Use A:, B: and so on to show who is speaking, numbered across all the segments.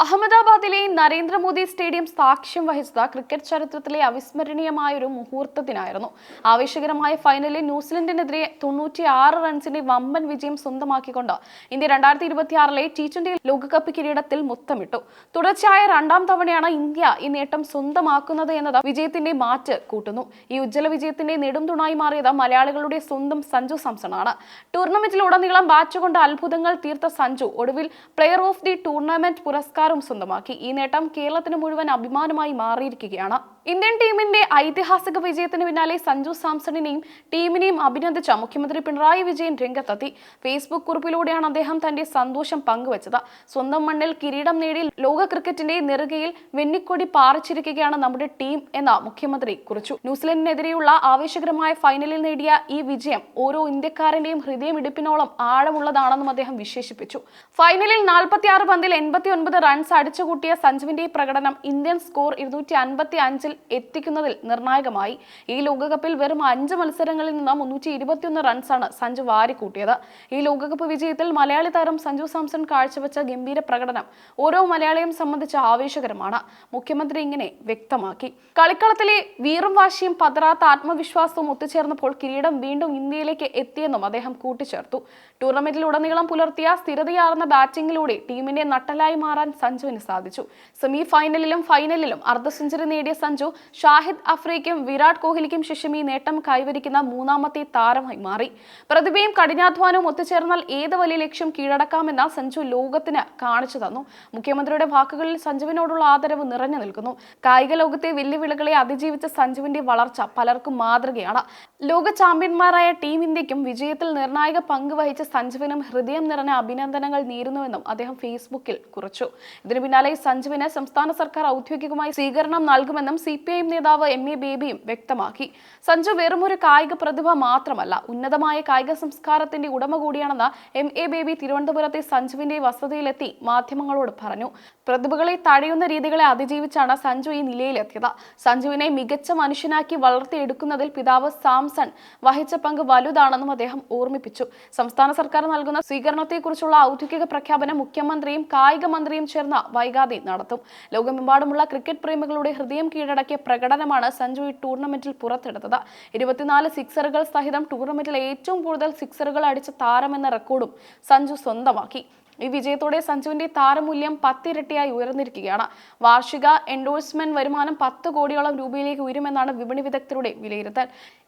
A: അഹമ്മദാബാദിലെ നരേന്ദ്രമോദി സ്റ്റേഡിയം സാക്ഷ്യം വഹിച്ചത് ക്രിക്കറ്റ് ചരിത്രത്തിലെ അവിസ്മരണീയമായ ഒരു മുഹൂർത്തത്തിനായിരുന്നു. ആവേശകരമായ ഫൈനലിൽ ന്യൂസിലൻഡിനെതിരെ 96 റൺസിന്റെ വമ്പൻ വിജയം സ്വന്തമാക്കിക്കൊണ്ട് ഇന്ത്യ 2026 T20 ലോകകപ്പ് കിരീടത്തിൽ മുത്തമിട്ടു. തുടർച്ചയായ രണ്ടാം തവണയാണ് ഇന്ത്യ ഈ നേട്ടം സ്വന്തമാക്കുന്നത് എന്നത് വിജയത്തിന്റെ മാറ്റ് കൂട്ടുന്നു. ഈ ഉജ്ജ്വല വിജയത്തിന്റെ നെടുംതുണായി മാറിയത് മലയാളികളുടെ സ്വന്തം സഞ്ജു സാംസണാണ്. ടൂർണമെന്റിലുടനീളം ബാറ്റ് കൊണ്ട് അത്ഭുതങ്ങൾ തീർത്ത സഞ്ജു ഒടുവിൽ പ്ലെയർ ഓഫ് ദി ടൂർണമെന്റ് പുരസ്കാരം സ്വന്തമാക്കി. ഈ നേട്ടം കേരളത്തിന് മുഴുവൻ അഭിമാനമായി മാറിയിരിക്കുകയാണ്. ഇന്ത്യൻ ടീമിന്റെ ഐതിഹാസിക വിജയത്തിന് പിന്നാലെ സഞ്ജു സാംസണിനെയും ടീമിനെയും അഭിനന്ദിച്ച മുഖ്യമന്ത്രി പിണറായി വിജയൻ രംഗത്തെത്തി. ഫേസ്ബുക്ക് കുറിപ്പിലൂടെയാണ് അദ്ദേഹം തന്റെ സന്തോഷം പങ്കുവച്ചത്. സ്വന്തം മണ്ണിൽ കിരീടം നേടി ലോക ക്രിക്കറ്റിന്റെ നെറുകയിൽ വെന്നിക്കൊടി പാറിച്ചിരിക്കുകയാണ് നമ്മുടെ ടീം എന്ന മുഖ്യമന്ത്രി കുറിച്ചു. ന്യൂസിലൻഡിനെതിരെയുള്ള ആവേശകരമായ ഫൈനലിൽ നേടിയ ഈ വിജയം ഓരോ ഇന്ത്യക്കാരന്റെയും ഹൃദയമിടിപ്പിനോളം ആഴമുള്ളതാണെന്നും അദ്ദേഹം വിശേഷിപ്പിച്ചു. ഫൈനലിൽ 46 പന്തിൽ 89 റൺസ് അടിച്ചുകൂട്ടിയ സഞ്ജുവിന്റെ പ്രകടനം ഇന്ത്യൻ സ്കോർ 255 എത്തിക്കുന്നതിൽ നിർണായകമായി. ഈ ലോകകപ്പിൽ വെറും 5 മത്സരങ്ങളിൽ നിന്ന് 321 റൺസാണ് സഞ്ജു വാരിക്കൂട്ടിയത്. ഈ ലോകകപ്പ് വിജയത്തിൽ മലയാളി താരം സഞ്ജു സാംസൺ കാഴ്ചവെച്ച ഗംഭീര പ്രകടനം ഓരോ മലയാളിയും സംബന്ധിച്ച് ആവേശകരമാണ്. മുഖ്യമന്ത്രി ഇങ്ങനെ വ്യക്തമാക്കി. കളിക്കളത്തിലെ വീറും വാശിയും പതറാത്ത ആത്മവിശ്വാസവും ഒത്തുചേർന്നപ്പോൾ കിരീടം വീണ്ടും ഇന്ത്യയിലേക്ക് എത്തിയെന്നും അദ്ദേഹം കൂട്ടിച്ചേർത്തു. ടൂർണമെന്റിലുടനീളം പുലർത്തിയ സ്ഥിരതയാർന്ന ബാറ്റിംഗിലൂടെ ടീമിന്റെ നട്ടലായി മാറാൻ സഞ്ജുവിന് സാധിച്ചു. സെമി ഫൈനലിലും ഫൈനലിലും അർദ്ധ സെഞ്ചുറി നേടിയ സഞ്ജു ഷാഹിദ് അഫ്രീദിക്കും വിരാട് കോഹ്ലിക്കും ശേഷം ഈ നേട്ടം കൈവരിക്കുന്ന മൂന്നാമത്തെ താരമായി മാറി. പ്രതിഭയും കഠിനാധ്വാനവും ഒത്തുചേർന്നാൽ ഏത് വലിയ ലക്ഷ്യം കീഴടക്കാമെന്ന സഞ്ജു ലോകത്തിന് കാണിച്ചു തന്നു. മുഖ്യമന്ത്രിയുടെ വാക്കുകളിൽ സഞ്ജുവിനോടുള്ള ആദരവ് നിറഞ്ഞു നിൽക്കുന്നു. കായിക ലോകത്തെ വെല്ലുവിളികളെ അതിജീവിച്ച സഞ്ജുവിന്റെ വളർച്ച പലർക്കും മാതൃകയാണ്. ലോക ചാമ്പ്യന്മാരായ ടീം ഇന്ത്യക്കും വിജയത്തിൽ നിർണായക പങ്ക് വഹിച്ച സഞ്ജുവിനും ഹൃദയം നിറഞ്ഞ അഭിനന്ദനങ്ങൾ നേരുന്നുവെന്നും അദ്ദേഹം ഫേസ്ബുക്കിൽ കുറിച്ചു. ഇതിനു പിന്നാലെ സഞ്ജുവിന് സംസ്ഥാന സർക്കാർ ഔദ്യോഗികമായി സ്വീകരണം നൽകുമെന്നും CPIM നേതാവ് MA ബേബിയും വ്യക്തമാക്കി. സഞ്ജു വെറുമൊരു കായിക പ്രതിഭ മാത്രമല്ല, ഉന്നതമായ കായിക സംസ്കാരത്തിന്റെ ഉടമ കൂടിയാണെന്ന് MA ബേബി തിരുവനന്തപുരത്തെ സഞ്ജുവിന്റെ വസതിയിലെത്തി മാധ്യമങ്ങളോട് പറഞ്ഞു. പ്രതിഭകളെ തടയുന്ന രീതികളെ അതിജീവിച്ചാണ് സഞ്ജു ഈ നിലയിലെത്തിയത്. സഞ്ജുവിനെ മികച്ച മനുഷ്യനാക്കി വളർത്തിയെടുക്കുന്നതിൽ പിതാവ് സാംസൺ വഹിച്ച പങ്ക് വലുതാണെന്നും അദ്ദേഹം ഓർമ്മിപ്പിച്ചു. സംസ്ഥാന സർക്കാർ നൽകുന്ന സ്വീകരണത്തെക്കുറിച്ചുള്ള ഔദ്യോഗിക പ്രഖ്യാപനം മുഖ്യമന്ത്രിയും കായിക മന്ത്രിയും ചേർന്ന് വൈകാതെ നടത്തും. ലോകമെമ്പാടുമുള്ള ക്രിക്കറ്റ് പ്രേമികളുടെ ഹൃദയം കീഴടക്കിയ പ്രകടനമാണ് സഞ്ജു ഈ ടൂർണമെന്റിൽ പുറത്തെടുത്തത്. 24 സിക്സറുകൾ സഹിതം ടൂർണമെന്റിൽ ഏറ്റവും കൂടുതൽ സിക്സറുകൾ അടിച്ച താരമെന്ന റെക്കോർഡും സഞ്ജു സ്വന്തമാക്കി. ഈ വിജയത്തോടെ സഞ്ജുവിന്റെ താരമൂല്യം 10 ഇരട്ടിയായി ഉയർന്നിരിക്കുകയാണ്. വാർഷിക എൻഡോഴ്സ്മെന്റ് വരുമാനം 10 കോടിയോളം രൂപയിലേക്ക് ഉയരുമെന്നാണ് വിപണി വിദഗ്ധരുടെ വിലയിരുത്തൽ.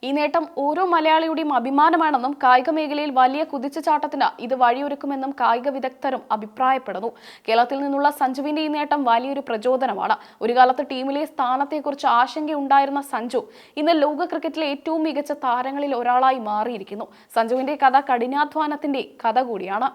A: ഈ നേട്ടം ഓരോ മലയാളിയുടെയും അഭിമാനമാണെന്നും കായിക മേഖലയിൽ വലിയ കുതിച്ചുചാട്ടത്തിന് ഇത് വഴിയൊരുക്കുമെന്നും കായിക വിദഗ്ധരും അഭിപ്രായപ്പെടുന്നു. കേരളത്തിൽ നിന്നുള്ള സഞ്ജുവിന്റെ ഈ നേട്ടം വലിയൊരു പ്രചോദനമാണ്. ഒരു കാലത്ത് ടീമിലെ സ്ഥാനത്തെക്കുറിച്ച് ആശങ്കയുണ്ടായിരുന്ന സഞ്ജു ഇന്ന് ലോക ക്രിക്കറ്റിലെ ഏറ്റവും മികച്ച താരങ്ങളിൽ ഒരാളായി മാറിയിരിക്കുന്നു. സഞ്ജുവിന്റെ കഥ കഠിനാധ്വാനത്തിന്റെ കഥ കൂടിയാണ്.